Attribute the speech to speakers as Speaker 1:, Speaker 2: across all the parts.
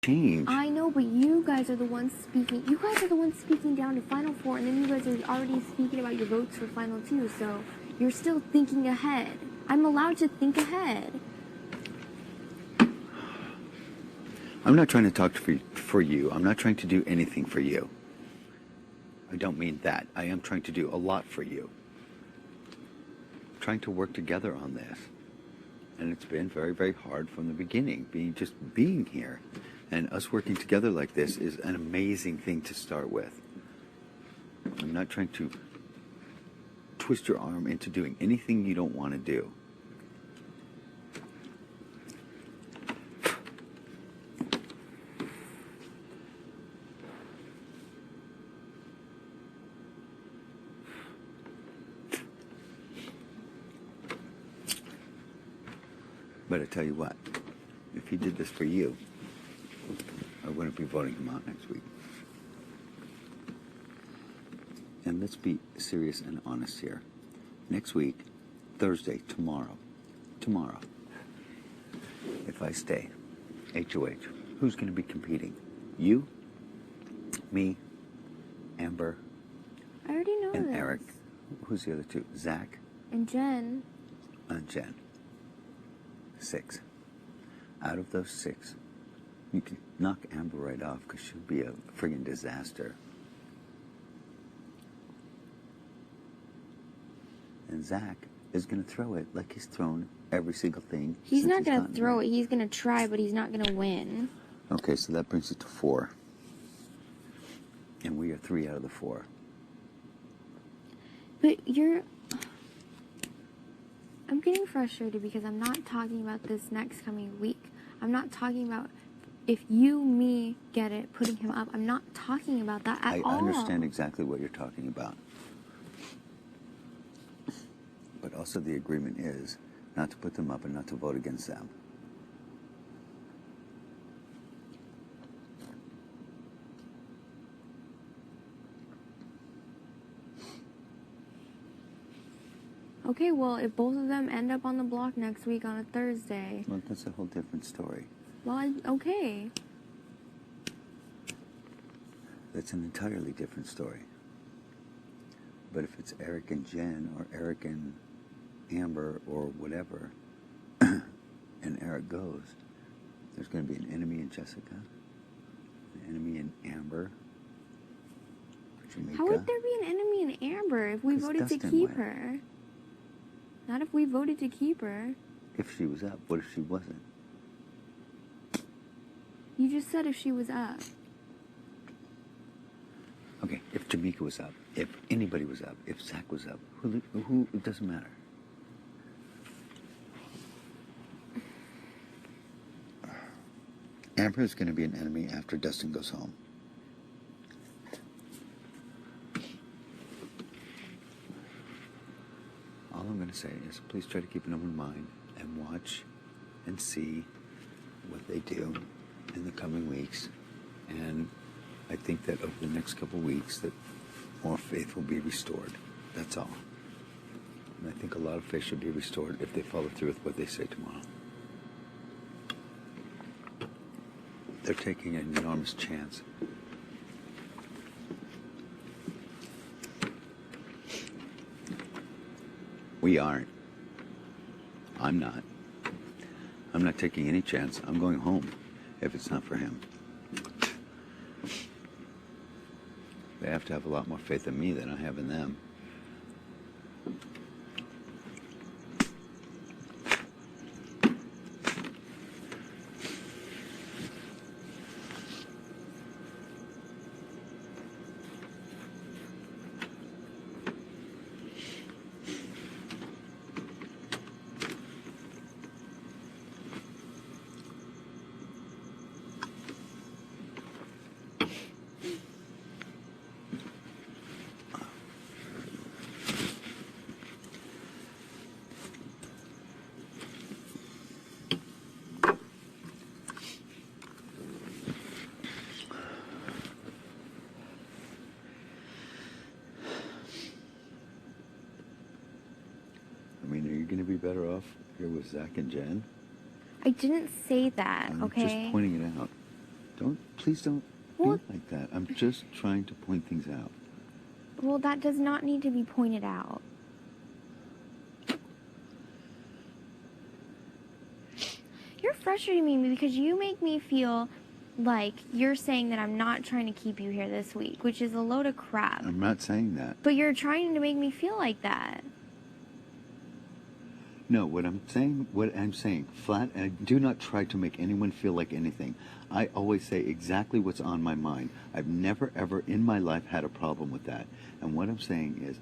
Speaker 1: change.
Speaker 2: I know, but you guys are the ones speaking. You guys are the ones speaking down to Final Four, and then you guys are already speaking about your votes for Final Two, so you're still thinking ahead. I'm allowed to think ahead.
Speaker 1: I'm not trying to talk for you. I'm not trying to do anything for you. I don't mean that. I am trying to do a lot for you. I'm trying to work together on this. And it's been very, very hard from the beginning, being here. And us working together like this is an amazing thing to start with. I'm not trying to twist your arm into doing anything you don't want to do. But I tell you what, if he did this for you, I wouldn't be voting him out next week. And let's be serious and honest here. Next week, Thursday, tomorrow, if I stay, HOH, who's going to be competing? You, me, Amber,
Speaker 2: I already know
Speaker 1: and
Speaker 2: this.
Speaker 1: Eric. Who's the other two? Zach?
Speaker 2: And Jen.
Speaker 1: And Jen. 6. Out of those 6, you can knock Amber right off because she'll be a friggin' disaster. And Zach is going to throw it like he's thrown every single thing.
Speaker 2: He's not going to throw it. He's going to try, but he's not going to win.
Speaker 1: Okay, so that brings it to 4. And we are 3 out of the 4.
Speaker 2: But I'm getting frustrated because I'm not talking about this next coming week. I'm not talking about if you, me, get it, putting him up. I'm not talking about that at all.
Speaker 1: I understand exactly what you're talking about. But also the agreement is not to put them up and not to vote against them.
Speaker 2: Okay, well, if both of them end up on the block next week on a Thursday...
Speaker 1: Well, that's a whole different story.
Speaker 2: Well, okay.
Speaker 1: That's an entirely different story. But if it's Eric and Jen, or Eric and Amber, or whatever, and Eric goes, there's going to be an enemy in Jessica, an enemy in Amber, Jamaica.
Speaker 2: How would there be an enemy in Amber if we voted to keep her? Not if we voted to keep her.
Speaker 1: If she was up. What if she wasn't?
Speaker 2: You just said if she was up.
Speaker 1: Okay, if Jamaica was up, if anybody was up, if Zach was up, who it doesn't matter. Amber is going to be an enemy after Dustin goes home. All I'm going to say is please try to keep an open mind and watch and see what they do in the coming weeks. And I think that over the next couple of weeks that more faith will be restored. That's all. And I think a lot of faith should be restored if they follow through with what they say tomorrow. They're taking an enormous chance. We aren't. I'm not. I'm not taking any chance. I'm going home if it's not for him. They have to have a lot more faith in me than I have in them. I mean, are you going to be better off here with Zach and Jen?
Speaker 2: I didn't say that,
Speaker 1: I'm
Speaker 2: okay?
Speaker 1: just pointing it out. Please don't
Speaker 2: Well-
Speaker 1: be like that. I'm just trying to point things out.
Speaker 2: Well, that does not need to be pointed out. You're frustrating me because you make me feel like you're saying that I'm not trying to keep you here this week, which is a load of crap.
Speaker 1: I'm not saying that.
Speaker 2: But you're trying to make me feel like that.
Speaker 1: No, what I'm saying, flat, and I do not try to make anyone feel like anything. I always say exactly what's on my mind. I've never, ever in my life had a problem with that. And what I'm saying is,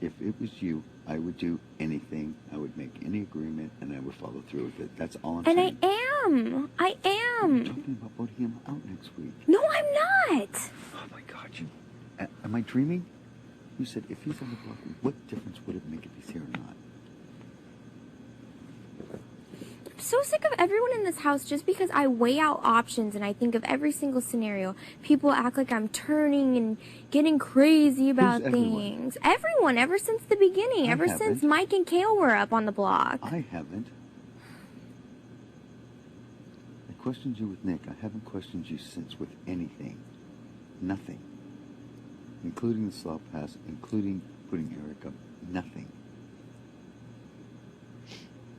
Speaker 1: if it was you, I would do anything. I would make any agreement, and I would follow through with it. That's all I'm saying.
Speaker 2: And I am.
Speaker 1: I'm talking about voting him out next week.
Speaker 2: No, I'm not.
Speaker 1: Oh my God, am I dreaming? You said if he's on the block, what difference would it make if he's here or not?
Speaker 2: I'm so sick of everyone in this house just because I weigh out options and I think of every single scenario. People act like I'm turning and getting crazy about things. Everyone, ever since the beginning, ever since Mike and Kale were up on the block.
Speaker 1: I haven't. I questioned you with Nick. I haven't questioned you since with anything. Nothing. Including the slot pass, including putting Eric up. Nothing.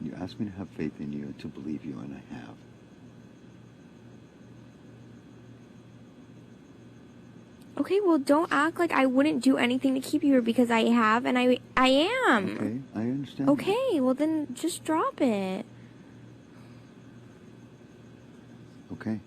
Speaker 1: You asked me to have faith in you and to believe you, and I have.
Speaker 2: Okay, well, don't act like I wouldn't do anything to keep you here because I have, and I am.
Speaker 1: Okay, I understand.
Speaker 2: Okay, well then just drop it.
Speaker 1: Okay.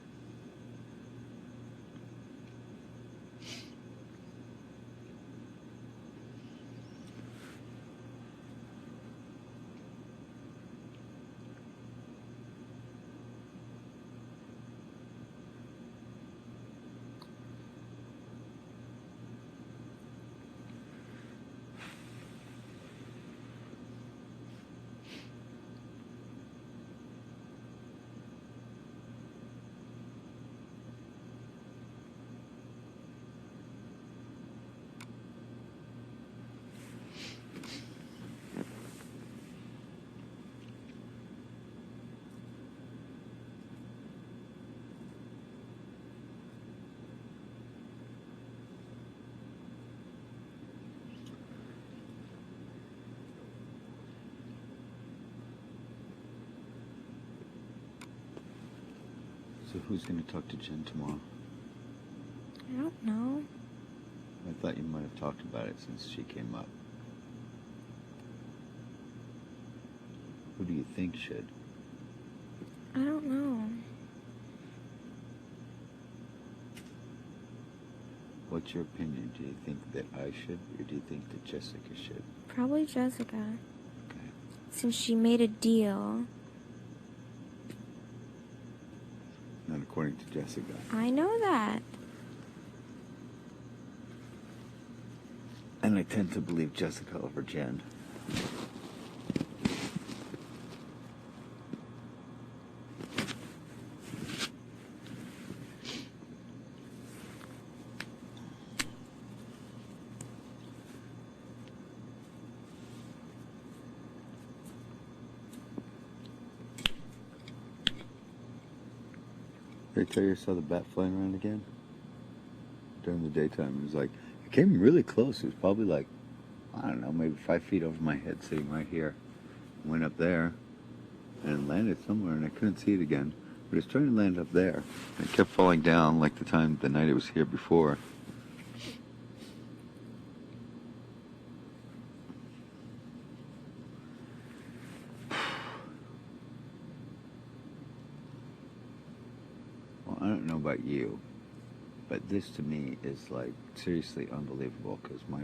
Speaker 1: So who's going to talk to Jen tomorrow?
Speaker 2: I don't know.
Speaker 1: I thought you might have talked about it since she came up. Who do you think should?
Speaker 2: I don't know.
Speaker 1: What's your opinion? Do you think that I should, or do you think that Jessica should?
Speaker 2: Probably Jessica.
Speaker 1: Okay.
Speaker 2: Since she made a deal.
Speaker 1: Not according to Jessica.
Speaker 2: I know that.
Speaker 1: And I tend to believe Jessica over Jen. Did I tell you I saw the bat flying around again? During the daytime. It was like, it came really close. It was probably like, I don't know, maybe 5 feet over my head, sitting right here. Went up there and landed somewhere, and I couldn't see it again. But it's trying to land up there. And it kept falling down like the night it was here before. Well, I don't know about you, but this to me is like seriously unbelievable, because my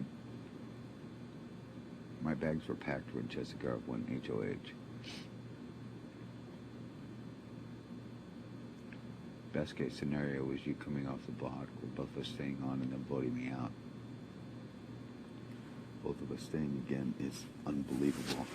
Speaker 1: bags were packed when Jessica went HOH. Best case scenario was you coming off the block, with both of us staying on and then voting me out. Both of us staying again is unbelievable.